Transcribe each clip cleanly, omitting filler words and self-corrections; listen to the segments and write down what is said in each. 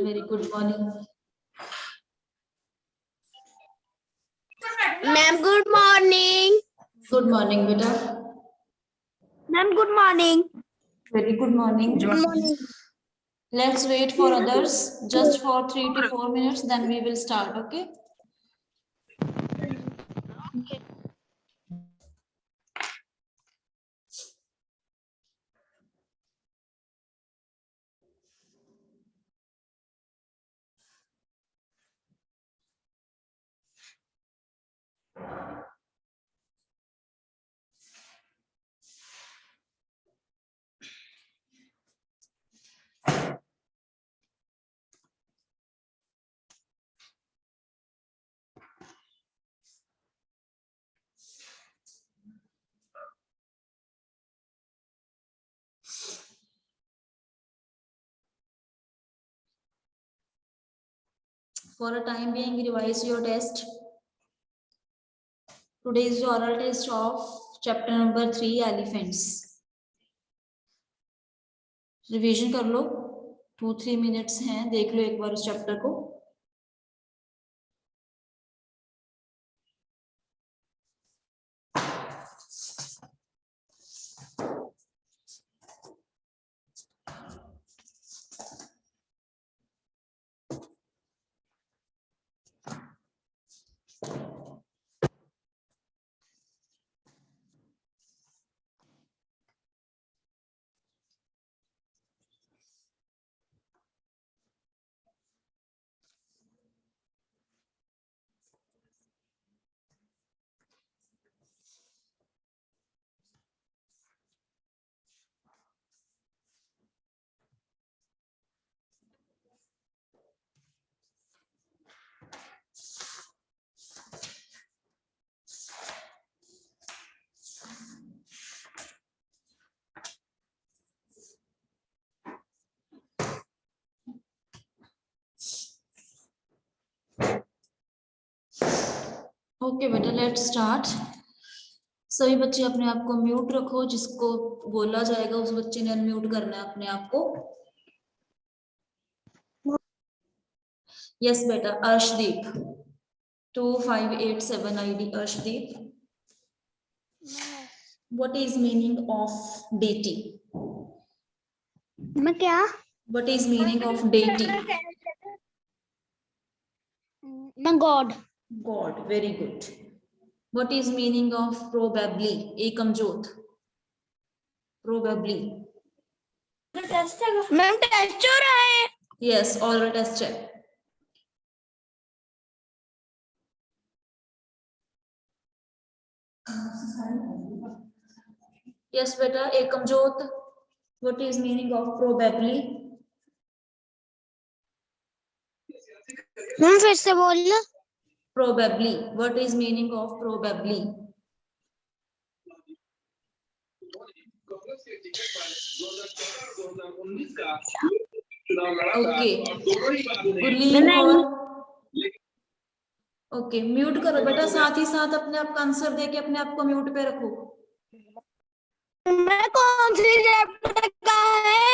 very good morning. Ma'am, good morning. Good morning, beta. Ma'am, good morning. Very good morning. Good morning. Let's wait for others just for 3 to 4 minutes, then we will start, okay? For a time being, revise your test. Today is the oral test of chapter number 3, elephants. Revision कर लो, 2-3 minutes हैं, देख लो एक बार उस chapter को. Okay बेटा, let's start. सभी बच्चे अपने आप को म्यूट रखो, जिसको बोला जाएगा उस बच्चे ने अनम्यूट करना है अपने आप को. यस बेटा, Arshdeep 2587 ID. Arshdeep, what is meaning of deity? मैं क्या? What is meaning of deity? मैं god. God, very good. What is meaning of probably? Ekamjot, probably. Ma'am, test हो रहा है. यस, ऑरल टेस्ट है. यस बेटा, Ekamjot, what is meaning of probably? Ma'am, फिर से बोलना. Probably, what is meaning of probably? Okay, Gurleen और ओके, म्यूट करो बेटा, साथ ही साथ अपने आप का आंसर देके अपने आप को म्यूट पे रखो. मैं कौन सी चैप्टर का है?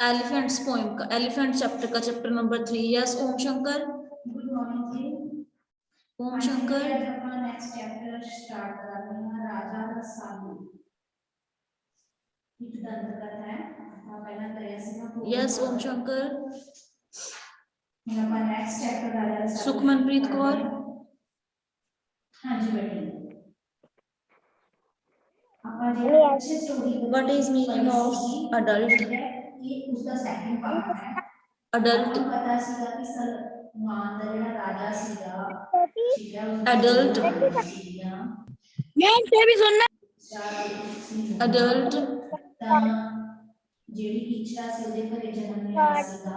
एलिफेंट्स पोएम का, एलिफेंट चैप्टर का, चैप्टर नंबर 3. यस, ओम शंकर. गुड मॉर्निंग जी. ओम शंकर. अपना नेक्स्ट चैप्टर स्टार्ट कर रहे हैं, राजा रसालू. एक दंत कथा है, पहला तरह से. यस, ओम शंकर. अपना नेक्स्ट चैप्टर राजा रसालू. सुखमनप्रीत कौर. हाँ जी बेटी. अच्छी story. What is meaning of adult? ये उसका सेकंड पार्ट है. Adult. पता सीगा कि सलमान दा जेड़ा राजा सीगा, ठीक है, Adult. मैम, से भी सुनना. Adult. जेडी टीचर से ਉਹਦੇ ਘਰੇ ਜਨਮ ਲਿਆ ਸੀਗਾ.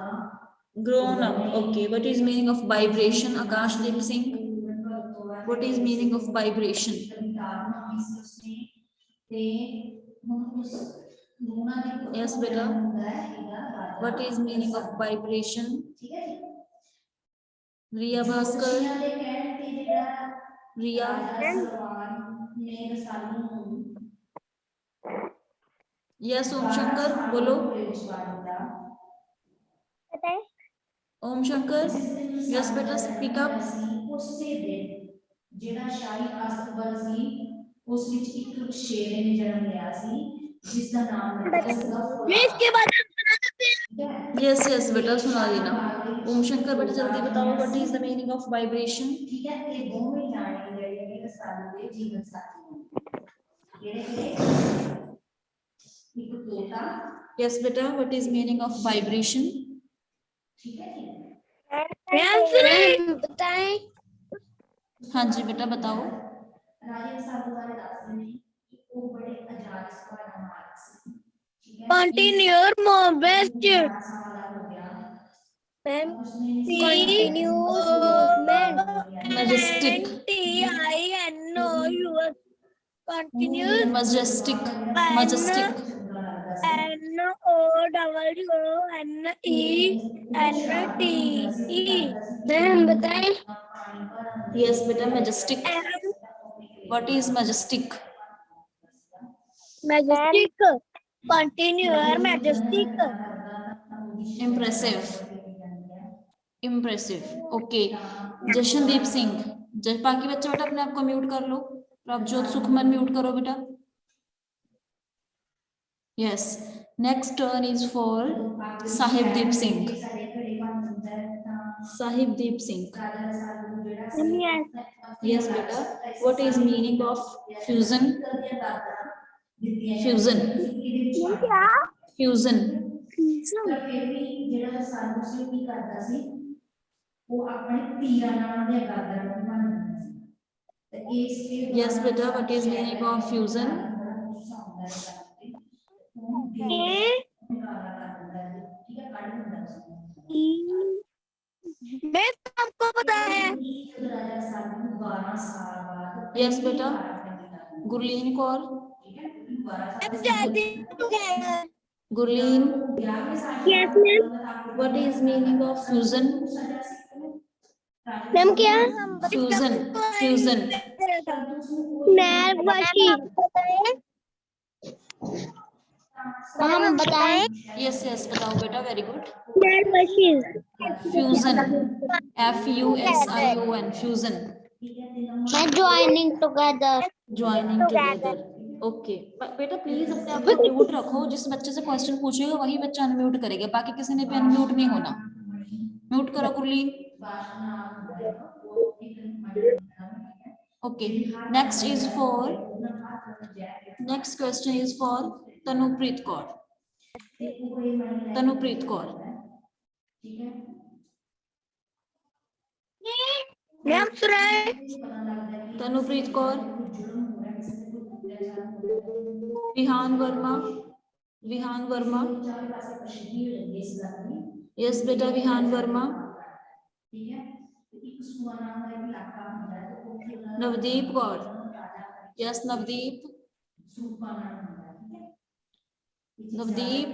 Grown up. Okay, what is meaning of vibration? Akashdeep Singh. What is meaning of vibration? Yes beta. What is meaning of vibration? Riya Bhaskar. Riya. Yes, Om Shankar, bolo. Om Shankar, yes बेटा speak up. ਉਸੇ ਦਿਨ ਜਿਹੜਾ ਸ਼ਾਹੀ ਅਸਤਬਲ ਸੀ ਉਸ ਵਿੱਚ ਇੱਕ ਸ਼ੇਰੇ ਨੇ ਜਨਮ ਲਿਆ ਸੀ ਜਿਸ ਦਾ ਨਾਮ ਰੱਖਿਆ ਸੀਗਾ मैं इसके बाद यस यस बेटा सुना देना। ओम शंकर बेटा जल्दी बताओ what is the meaning of vibration. ठीक है ये दोनों जाने ਜਿਹੜੇ ਨੇ ਰਸਾਲੂ ਦੇ ਜੀਵਨ ਸਾਥੀ ਨੇ ਜਿਹੜੇ ਇੱਕ ਤੋਤਾ यस बेटा what is meaning of vibration. ठीक है जी बताएं। हाँ जी बेटा बताओ। राजे रसालू बारे ਦੱਸਦੇ ਨੇ ਕਿ ਉਹ ਬੜੇ ਅਜਾਇਬ ਸੁਭਾਅ ਦਾ ਮਾਲਕ ਸੀ ठीक है Continue more best. 11 ਸਾਲ ਦਾ ਹੋ ਗਿਆ Ma'am, उसने continue movement. Majestic MTINO continuous majestic majestic NOWNENTE। Ma'am बताएं। यस बेटा majestic. What is majestic. Majestic continue majestic impressive impressive okay. Jashandeep Singh बाकी बच्चे बेटा अपने आप को म्यूट कर लो। प्रभजोत सुखमन म्यूट करो बेटा। Yes next turn is for Sahibdeep Singh. Sahibdeep Singh yes बेटा what is meaning of fusion. Fusion fusion ਪਰ ਫਿਰ ਵੀ ਜਿਹੜਾ ਰਸਾਲੂ ਸੀ ਉਹ ਕੀ ਕਰਦਾ ਸੀ ਉਹ ਆਪਣੇ ਤੀਰਾਂ ਨਾਲ ਦੀਆਂ ਗਾਗਰਾਂ ਨੂੰ ਬਣਾ ਦਿੰਦਾ ਸੀ ਤੇ ਇਸ यस बेटा what is meaning of fusion. मैं आपको पता है। यस बेटा Gurleen Kaur. Gurleen Yes, ma'am. What is meaning of fusion. Ma'am क्या? फ्यूजन फ्यूजन मैम हम बताएं। यस यस बताओ बेटा very good. Fusion FUSION fusion joining together. Joining together okay. बेटा प्लीज अपने आप को म्यूट रखो। जिस बच्चे से क्वेश्चन पूछेगा वही बच्चा अनम्यूट करेगा बाकी किसी ने भी अनम्यूट नहीं होना। म्यूट करो Gurleen. Okay next is for next question is for Tanupreet Kaur. Tanupreet Kaur ma'am सुनाए। तनुप्रीत कौर विहान वर्मा। विहान वर्मा यस बेटा विहान वर्मा। नवदीप कौर यस नवदीप। नवदीप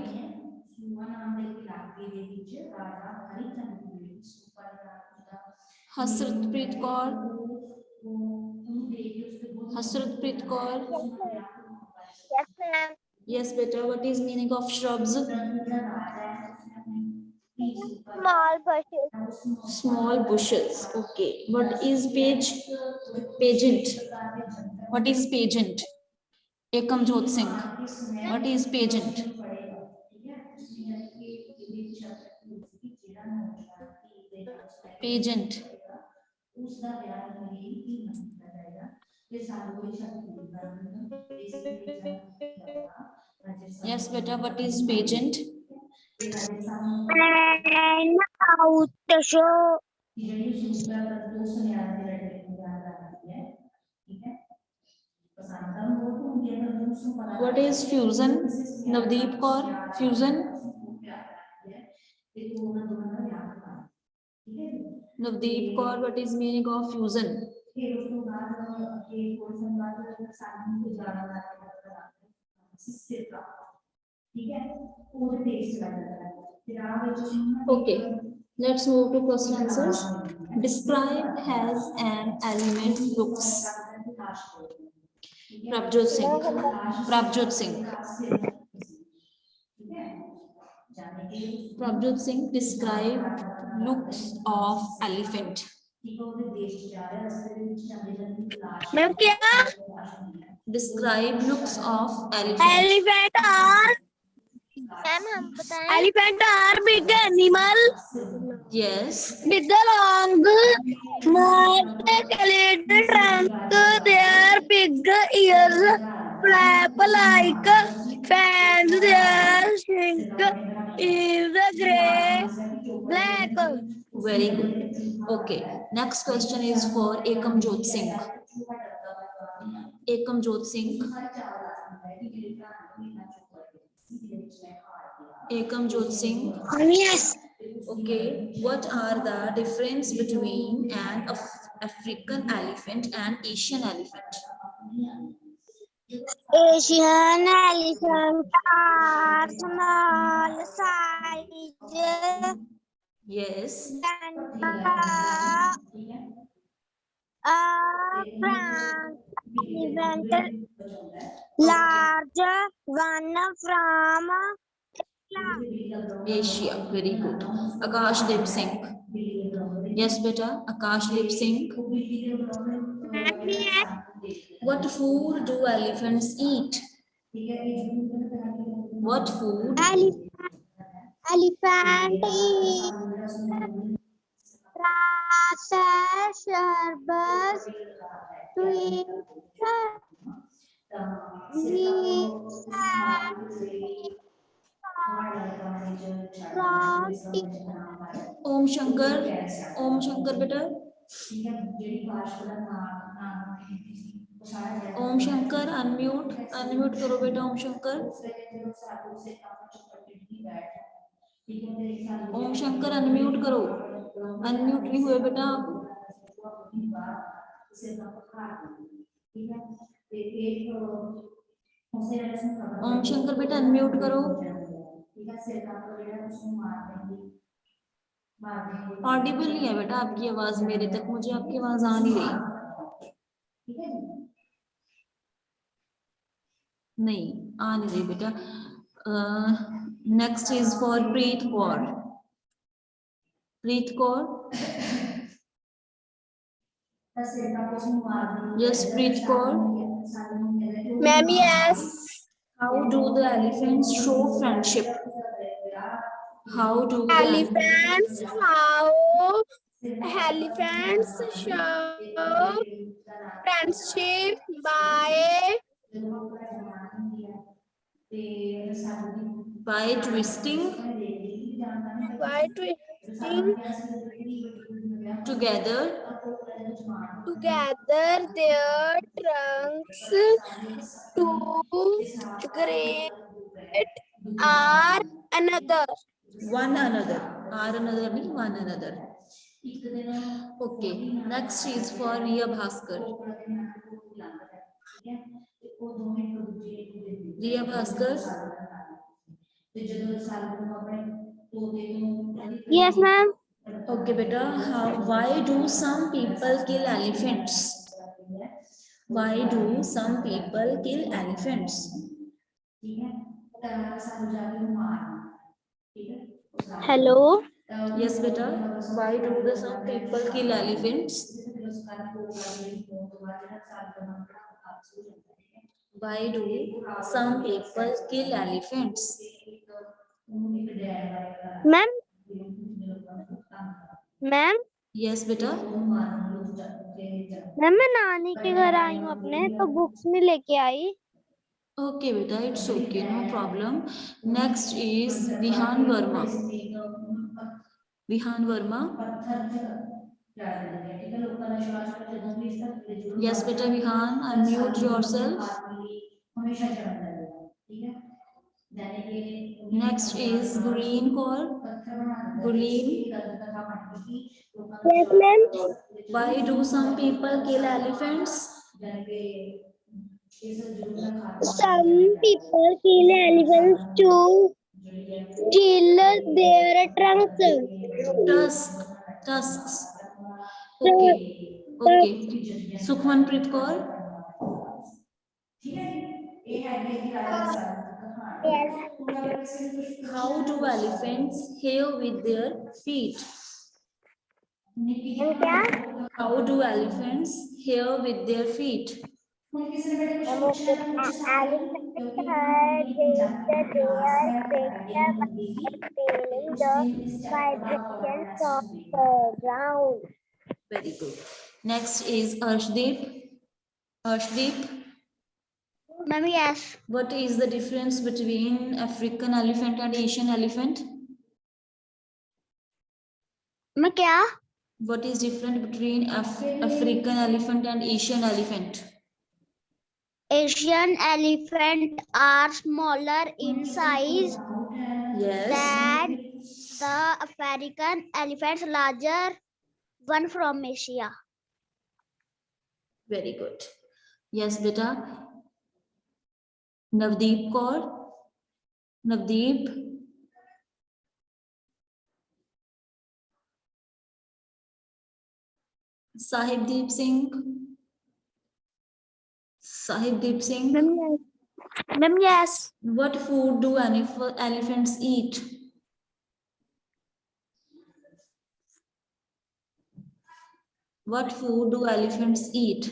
हसरतप्रीत कौर। हसरतप्रीत कौर यस बेटा what is meaning of shrubs. Small bushes. Small bushes okay। what is page pageant। what is pageant। Ekamjot Singh what is pageant। pageant yes beta what is pageant। And out the show. what is fusion। Navdeep Kaur fusion। Navdeep Kaur what is meaning of fusion। okay let's move to question answers। described has an element looks। Prabhjot Singh. Prabhjot Singh Prabjot Singh, describe looks of elephant. Ma'am क्या? Describe looks of elephant. Elephant are ma'am हम बताएं elephant are big animal Yes. with the long nose, skeletal trunk, their big ears flap like fans, their sink is grey black. Very good. Okay. Next question is for Ekam Jot Singh. Ekam Jot Singh. Ekam Jot Singh. Yes. Okay. What are the difference between an African elephant and Asian elephant? Asian elephant are small size Yes. and Frank elephant large one from Asia. Very good. Akashdeep Singh. Yes, beta. Akashdeep Singh. What food do elephants eat? What food? elephant eat grass, herbs, twigs, leaves, and protein. Om Shankar. Om Shankar, beta. Om Shankar, unmute. Unmute करो बेटा Om Shankar. Om Shankar, unmute करो. Unmute नहीं हुए बेटा आप. Om Shankar बेटा unmute करो. Audible नहीं है बेटा आपकी आवाज मेरे तक, मुझे आपकी आवाज आ नहीं रही. नहीं आ नहीं रही बेटा. Next is for Preet Kaur. Preet Kaur. Yes Preet Kaur. Ma'am, yes. How do the elephants show friendship? How do the Elephants, how elephants show friendship by twisting twisting together together their trunks to create another. one another. Are another नहीं one another. Okay. Next is for Riya Bhaskar. Riya Bhaskar. Yes, ma'am. Okay, beta. Why do some people kill elephants? Why do some people kill elephants? Hello. Yes, beta. Why do some people kill elephants? Why do some people kill elephants? Ma'am. Ma'am. Yes, beta. Ma'am मैं नानी के घर आई हूँ अपने, तो books नहीं लेके आई. Okay, beta, it's okay, no problem. Next is Vihan Verma. Vihan Verma. Yes, beta, Vihan, unmute yourself. Next is Gurleen Kaur. Gurleen. Yes, ma'am. Why do some people kill elephants? Some people kill elephants to steal their trunks. Tusks. Okay. Okay. Sukhmanpreet Kaur. Yes. How do elephants hear with their feet? क्या? How do elephants hear with their feet? Elephant heard with their feet by feeling the vibration from the ground. Very good. Next is Arshdeep. Arshdeep, Ma'am, yes. what is the difference between African elephant and Asian elephant? मैं क्या? What is different between African elephant and Asian elephant? Asian elephant are smaller in size Yes. than the African elephants, larger one from Asia. Very good. Yes, beta. Navdeep Kaur. Navdeep. Sahibdeep Singh. Sahibdeep Singh. Ma'am, yes. What food do elephants eat? What food do elephants eat?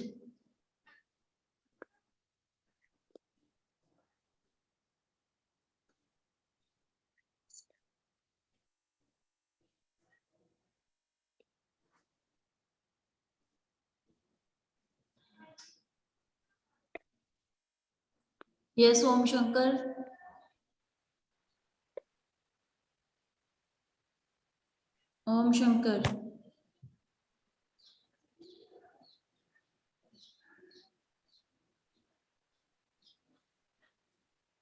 Yes, Om Shankar. Om Shankar.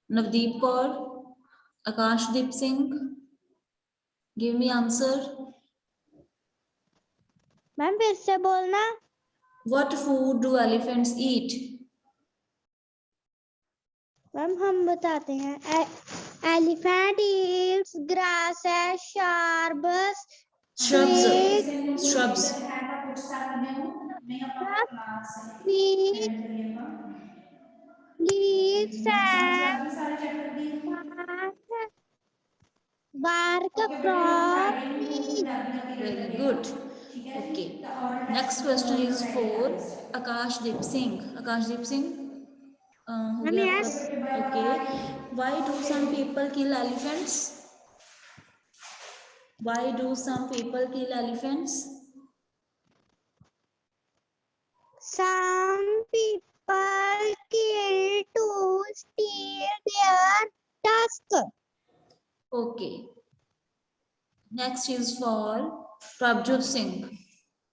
Navdeep Kaur. Akashdeep Singh. Give me answer. Ma'am फिर से बोलना. What food do elephants eat? Ma'am हम बताते हैं. Elephant eats grasses, shrubs, Shrubs. Shrubs. trees, leaves and bark from trees. Very good. Okay. Next question is for Akashdeep Singh. Akashdeep Singh. हो Ma'am, गया yes. आपका? Okay. Why do some people kill elephants? Why do some people kill elephants? Some people kill to steal their tusk. Okay. Next is for Prabjot Singh.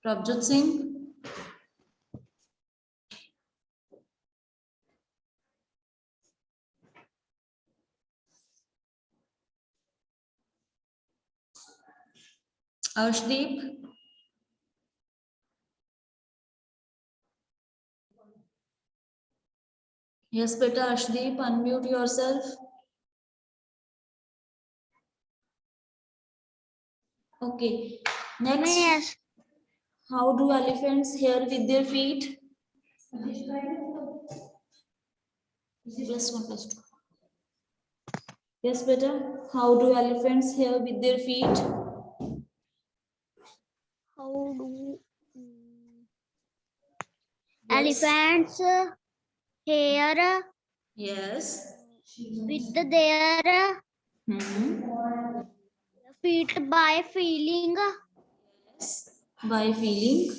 Prabjot Singh. Arshdeep. Yes, beta Arshdeep, unmute yourself. Okay. Next. Yes. How do elephants hear with their feet? +1, +2. Yes, beta. How do elephants hear with their feet? How do Yes. elephants hear Yes. with their Hmm. feet by feeling Yes. By feeling.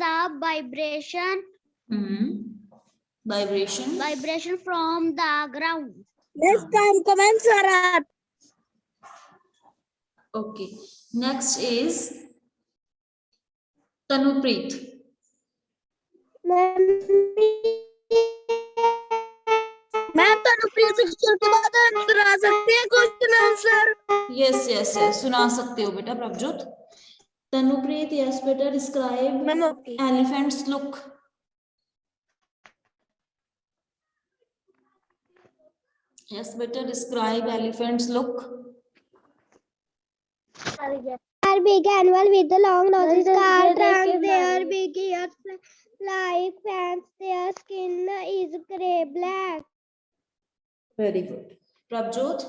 the vibration Vibration. from the ground. Yes, comment, sir. Okay. Next is Tanupreet. Ma'am Tanupreet शिक्षक के बाद सुना सकते हैं question answer. Yes, yes, yes. सुना सकते हो बेटा Prabhjot. Tanupreet, yes, better describe Ma'am, okay. elephant's look. Yes, better describe elephant's look. Are big animal with the long noses, scar trunks, their big ears like fans, their skin is grey black. Very good. Prabhjot?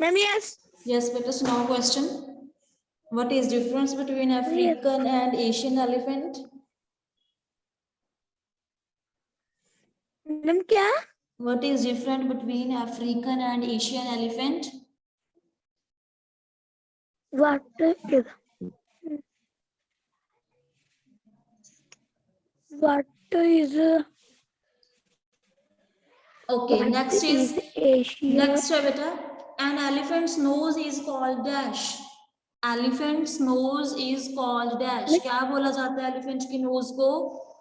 Ma'am yes. Yes बेटा, सुनाओ question. What is difference between African and Asian elephant? Ma'am क्या? What is different between African and Asian elephant? What is Okay, next is Asia? next है बेटा, an elephant's nose is called dash. Elephant's nose is called dash. क्या बोला जाता है elephant की nose को?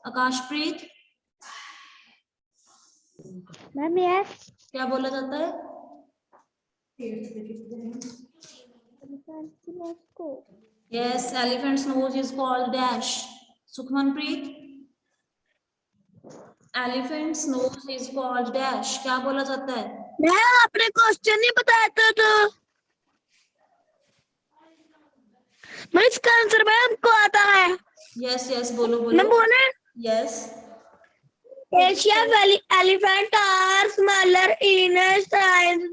Akashpreet? Ma'am yes. क्या बोला जाता है? Yes, elephant's nose is called dash. Sukhmanpreet? Elephant's nose is called dash. क्या बोला जाता है? मैम आपने क्वेश्चन नहीं बताया था तो मैं इसका आंसर मैम को आता है। Yes, yes, बोलो मैम बोलो। बोले Yes. Asia valley elephant are smaller in size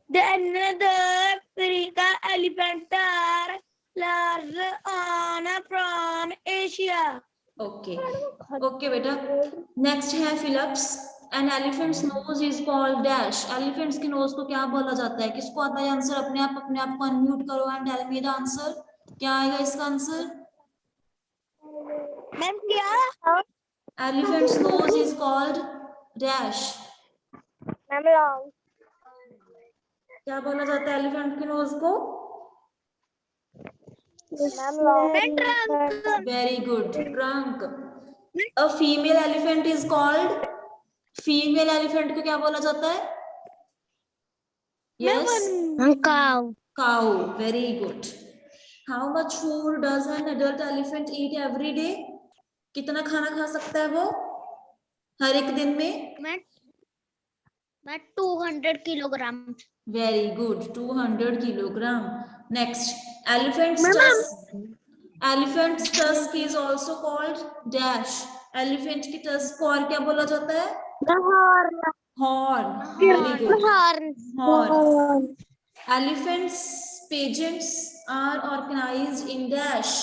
than the Africa elephant are large on from Asia. Okay. Okay बेटा। Next है Phillips. An elephant's nose is called dash. Elephants की nose को क्या बोला जाता है? किसको आता है आंसर? अपने आप को अनम्यूट करो and tell me the answer. क्या आएगा इसका आंसर? मैम क्या? Elephant's nose is called dash. Ma'am long. क्या बोला जाता है एलिफेंट की नोज को? Ma'am long. Very good. Trunk. A female elephant is called. Female elephant को क्या बोला जाता है? Yes. Cow. Cow. Very good. How much food does an adult elephant eat every day? कितना खाना खा सकता है वो हर एक दिन में? मैं 200 kilogram. Very good. 200 kilogram. Next, elephant's tusk is also called dash. Elephant की tusk को और क्या बोला जाता है? Horn. Very good. Horn. Elephants' pageants are organized in dash.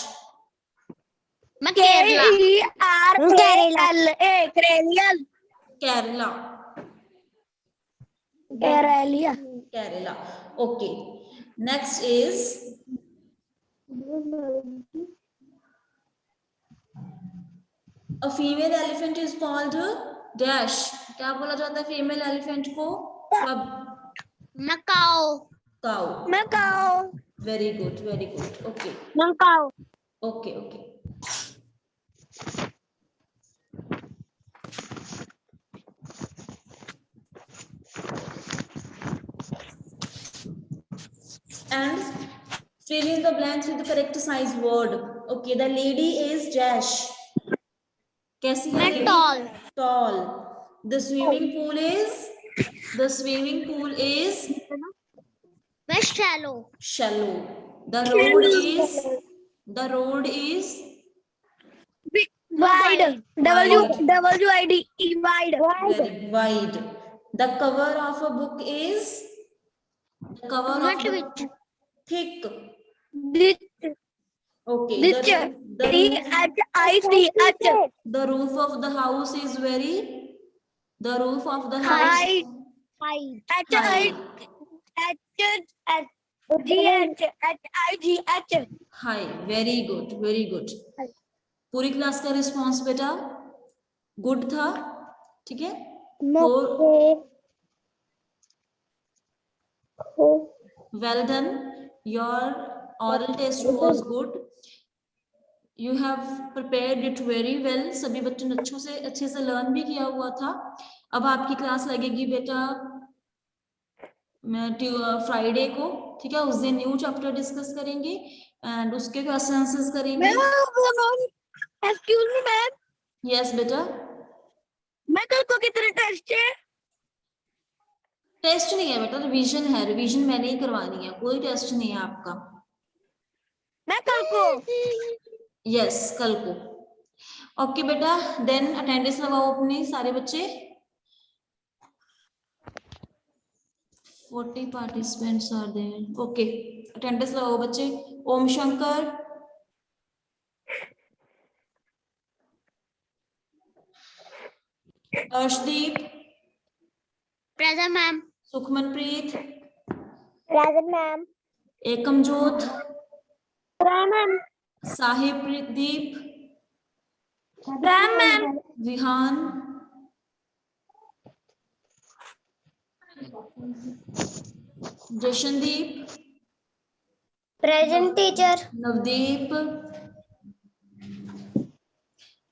Kerala. Kerala. Okay. Next is a female elephant is called dash. क्या बोला जाता है female elephant को? Cow. Very good. Very good. Okay. Okay. Okay. And fill in the blanks with the correct size word. Okay, the lady is dash. कैसी है lady? Tall. The swimming pool is shallow. The road is wide. WIDE. very wide. The cover of a book is thick. Okay. The roof of the house is high. High. Very good. Very good. पूरी class का response बेटा good था, ठीक है? Well done. Your oral test was good. You have prepared it very well. सभी बच्चों ने अच्छे से लर्न भी किया हुआ था। अब आपकी क्लास लगेगी बेटा फ्राइडे को, ठीक है? उस दिन न्यू चैप्टर डिस्कस करेंगे एंड उसके क्वेश्चन आंसर्स करेंगे। Excuse me ma'am. यस बेटा। मैं कल को कितने टेस्ट है? टेस्ट नहीं है बेटा, रिवीजन है। रिवीजन मैंने ही करवानी है, कोई टेस्ट नहीं है आपका। मैं कल को? यस, कल को। ओके बेटा, देन अटेंडेंस लगाओ अपने सारे बच्चे। 40 participants are there. Okay, attendance लगाओ बच्चे। Om Shankar, Arshdeep, present ma'am. Sukhmanpreet, present ma'am. Ekamjot, ma'am. Sahib Deep, ma'am. Vihaan, Jashandeep, present teacher. Navdeep,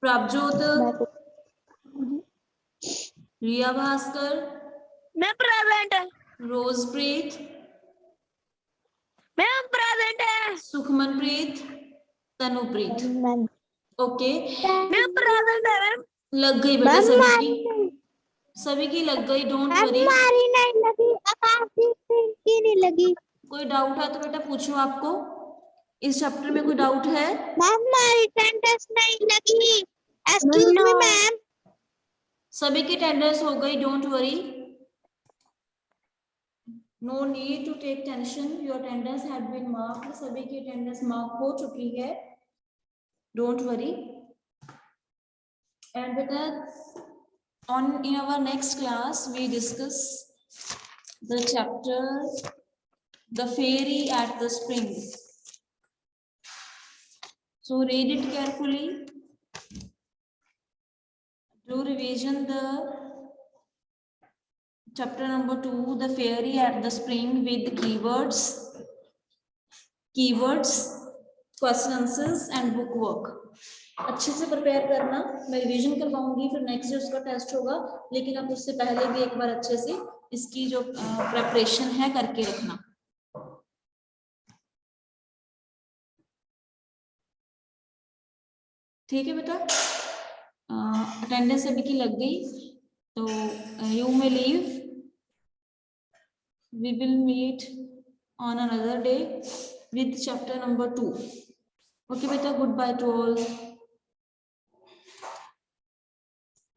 Prabhjot, Riya Bhaskar, मैं प्रेजेंट। रोजप्रीत, मैम प्रेजेंट है। सुखमनप्रीत, तनुप्रीत। मैम। ओके, मैं प्रेजेंट है मैम। लग गई बेटा सभी की लग गई, डोंट वरी। हमारी नहीं लगी, आकाश की नहीं लगी। कोई डाउट है तो बेटा पूछो। आपको इस चैप्टर में कोई डाउट है? मैम हमारी अटेंडेंस नहीं लगी। Excuse me ma'am. सभी की अटेंडेंस हो गई, don't worry. No need to take tension, your attendance had been marked. सभी की अटेंडेंस मार्क हो चुकी है, डोंट वरी। एंड बेटा on in our next class we discuss the chapter The Fairy at the Spring. So read it carefully, do revision the chapter number 2 The Fairy at the Spring with keywords, question answers and book work. अच्छे से prepare करना, मैं revision करवाऊंगी, फिर next day उसका test होगा, लेकिन आप उससे पहले भी एक बार अच्छे से इसकी जो प्रिपरेशन है करके रखना। ठीक है बेटा, अटेंडेंस सभी की लग गई, तो you may leave, we will meet on another day with chapter number 2। Okay बेटा, गुड बाय टू ऑल।